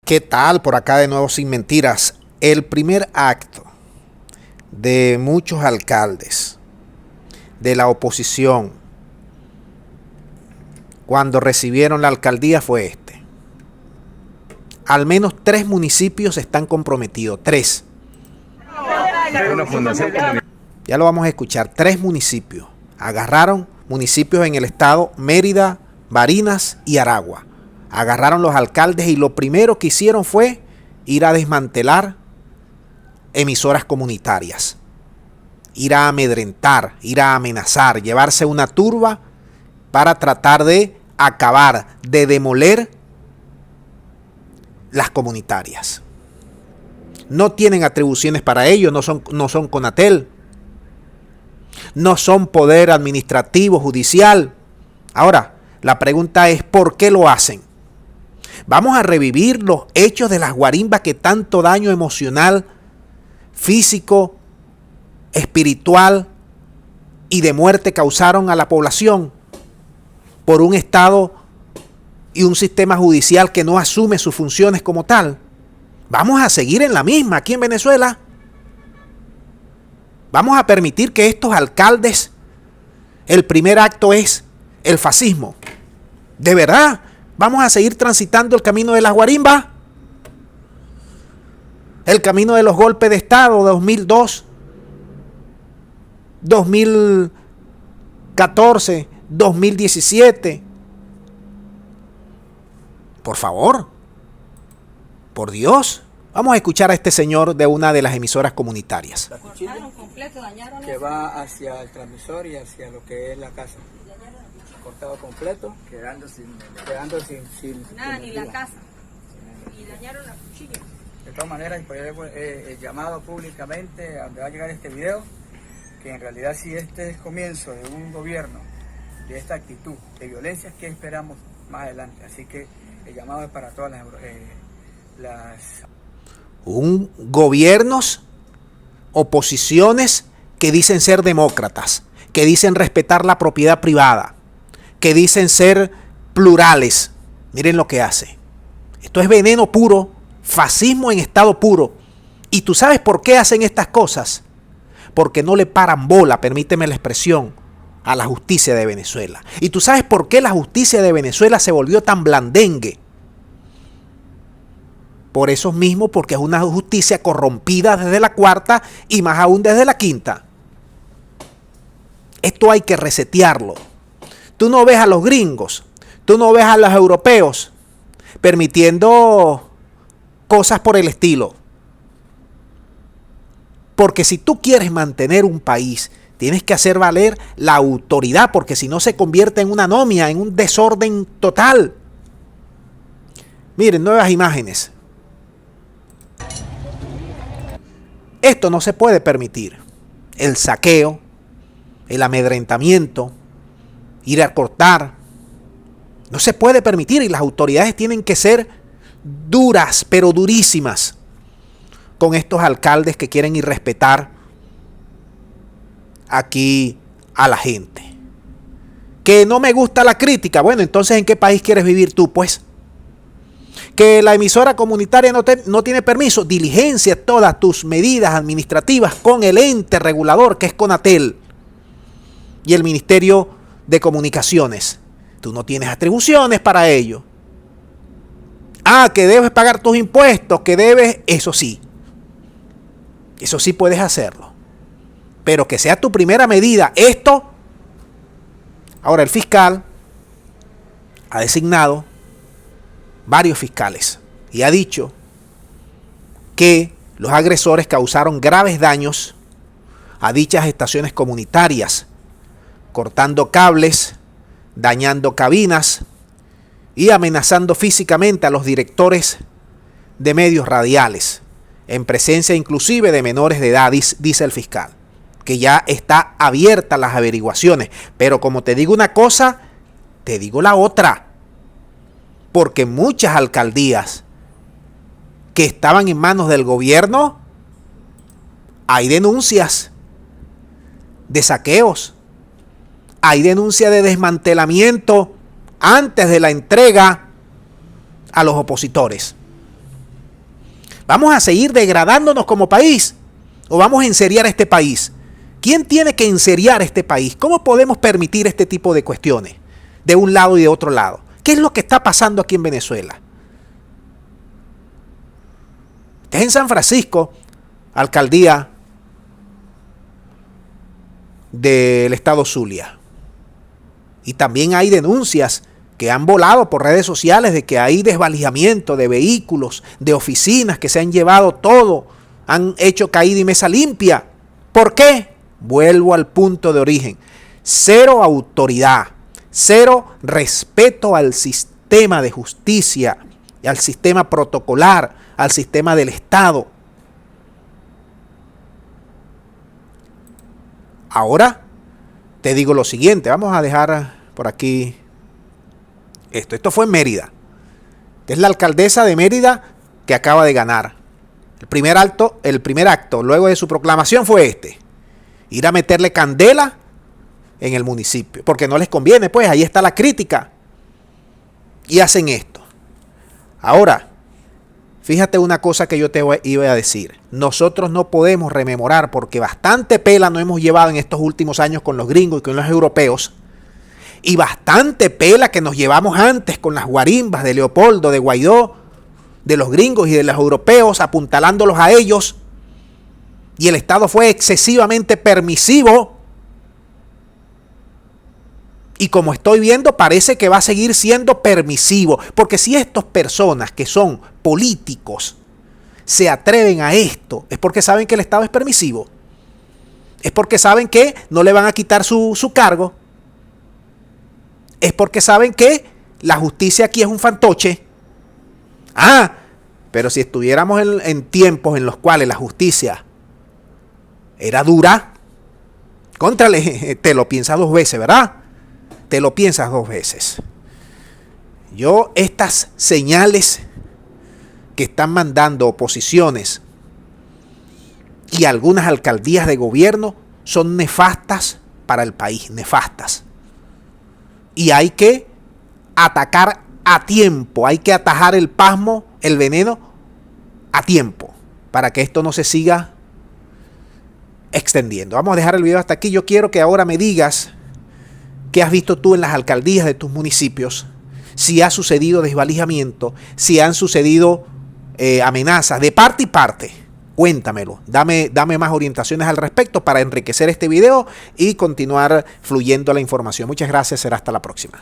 ¿Qué tal? Por acá de nuevo sin mentiras. El primer acto de muchos alcaldes de la oposición cuando recibieron la alcaldía fue este. Al menos 3 municipios están comprometidos. 3. Ya lo vamos a escuchar. 3 municipios. Agarraron municipios en el estado Mérida, Barinas y Aragua. Agarraron los alcaldes y lo primero que hicieron fue ir a desmantelar emisoras comunitarias, ir a amedrentar, ir a amenazar, llevarse una turba para tratar de acabar, de demoler las comunitarias. No tienen atribuciones para ello, no son Conatel, no son poder administrativo, judicial. Ahora, la pregunta es ¿por qué lo hacen? Vamos a revivir los hechos de las guarimbas que tanto daño emocional, físico, espiritual y de muerte causaron a la población por un Estado y un sistema judicial que no asume sus funciones como tal. Vamos a seguir en la misma aquí en Venezuela. Vamos a permitir que estos alcaldes, el primer acto es el fascismo. ¿De verdad vamos a seguir transitando el camino de las guarimbas? El camino de los golpes de Estado de 2002, 2014, 2017. Por favor, por Dios, vamos a escuchar a este señor de una de las emisoras comunitarias. Que va hacia el transmisor y hacia lo que es la casa. Cortado completo, quedando sin nada, ni la casa. Y dañaron la cuchilla. De todas maneras, he llamado públicamente a donde va a llegar este video, que en realidad si este es comienzo de un gobierno de esta actitud de violencia, ¿qué esperamos más adelante? Así que el llamado es para todas gobiernos, oposiciones que dicen ser demócratas, que dicen respetar la propiedad privada, que dicen ser plurales. Miren lo que hace. Esto es veneno puro, fascismo en estado puro. ¿Y tú sabes por qué hacen estas cosas? Porque no le paran bola, permíteme la expresión, a la justicia de Venezuela. ¿Y tú sabes por qué la justicia de Venezuela se volvió tan blandengue? Por eso mismo, porque es una justicia corrompida desde la 4ª y más aún desde la 5ª. Esto hay que resetearlo. Tú no ves a los gringos, tú no ves a los europeos permitiendo cosas por el estilo. Porque si tú quieres mantener un país, tienes que hacer valer la autoridad, porque si no se convierte en una anomia, en un desorden total. Miren, nuevas imágenes. Esto no se puede permitir. El saqueo, el amedrentamiento, ir a cortar. No se puede permitir y las autoridades tienen que ser duras, pero durísimas, con estos alcaldes que quieren irrespetar aquí a la gente. Que no me gusta la crítica. Bueno, entonces ¿en qué país quieres vivir tú, pues? Que la emisora comunitaria no tiene permiso. Diligencia todas tus medidas administrativas con el ente regulador que es Conatel y el Ministerio de Comunicaciones. Tú no tienes atribuciones para ello. Que debes pagar tus impuestos, que debes, eso sí puedes hacerlo. Pero que sea tu primera medida esto. Ahora el fiscal ha designado varios fiscales y ha dicho que los agresores causaron graves daños a dichas estaciones comunitarias, cortando cables, dañando cabinas y amenazando físicamente a los directores de medios radiales, en presencia inclusive de menores de edad, dice el fiscal, que ya está abierta las averiguaciones. Pero como te digo una cosa, te digo la otra. Porque muchas alcaldías que estaban en manos del gobierno, hay denuncias de saqueos, hay denuncias de desmantelamiento antes de la entrega a los opositores. ¿Vamos a seguir degradándonos como país o vamos a enseriar este país? ¿Quién tiene que enseriar este país? ¿Cómo podemos permitir este tipo de cuestiones de un lado y de otro lado? ¿Qué es lo que está pasando aquí en Venezuela? Es en San Francisco, alcaldía del estado Zulia. Y también hay denuncias que han volado por redes sociales de que hay desvalijamiento de vehículos, de oficinas que se han llevado todo, han hecho caída y mesa limpia. ¿Por qué? Vuelvo al punto de origen. Cero autoridad, cero respeto al sistema de justicia, al sistema protocolar, al sistema del Estado. Ahora te digo lo siguiente, vamos a dejar por aquí esto. Esto fue en Mérida. Esta es la alcaldesa de Mérida que acaba de ganar. El primer acto luego de su proclamación fue este: ir a meterle candela en el municipio, porque no les conviene, pues ahí está la crítica. Y hacen esto. Ahora, fíjate una cosa que yo te iba a decir. Nosotros no podemos rememorar, porque bastante pela nos hemos llevado en estos últimos años con los gringos y con los europeos, y bastante pela que nos llevamos antes con las guarimbas de Leopoldo, de Guaidó, de los gringos y de los europeos, apuntalándolos a ellos. Y el Estado fue excesivamente permisivo. Y como estoy viendo, parece que va a seguir siendo permisivo. Porque si estas personas que son políticos se atreven a esto, es porque saben que el Estado es permisivo. Es porque saben que no le van a quitar su cargo. Es porque saben que la justicia aquí es un fantoche. Pero si estuviéramos en tiempos en los cuales la justicia era dura, contrale, te lo piensas dos veces, ¿verdad? Te lo piensas dos veces. Yo, estas señales que están mandando oposiciones y algunas alcaldías de gobierno son nefastas para el país, nefastas. Y hay que atacar a tiempo, hay que atajar el pasmo, el veneno a tiempo, para que esto no se siga extendiendo. Vamos a dejar el video hasta aquí. Yo quiero que ahora me digas qué has visto tú en las alcaldías de tus municipios, si ha sucedido desvalijamiento, si han sucedido amenazas de parte y parte. Cuéntamelo, dame más orientaciones al respecto para enriquecer este video y continuar fluyendo la información. Muchas gracias, será hasta la próxima.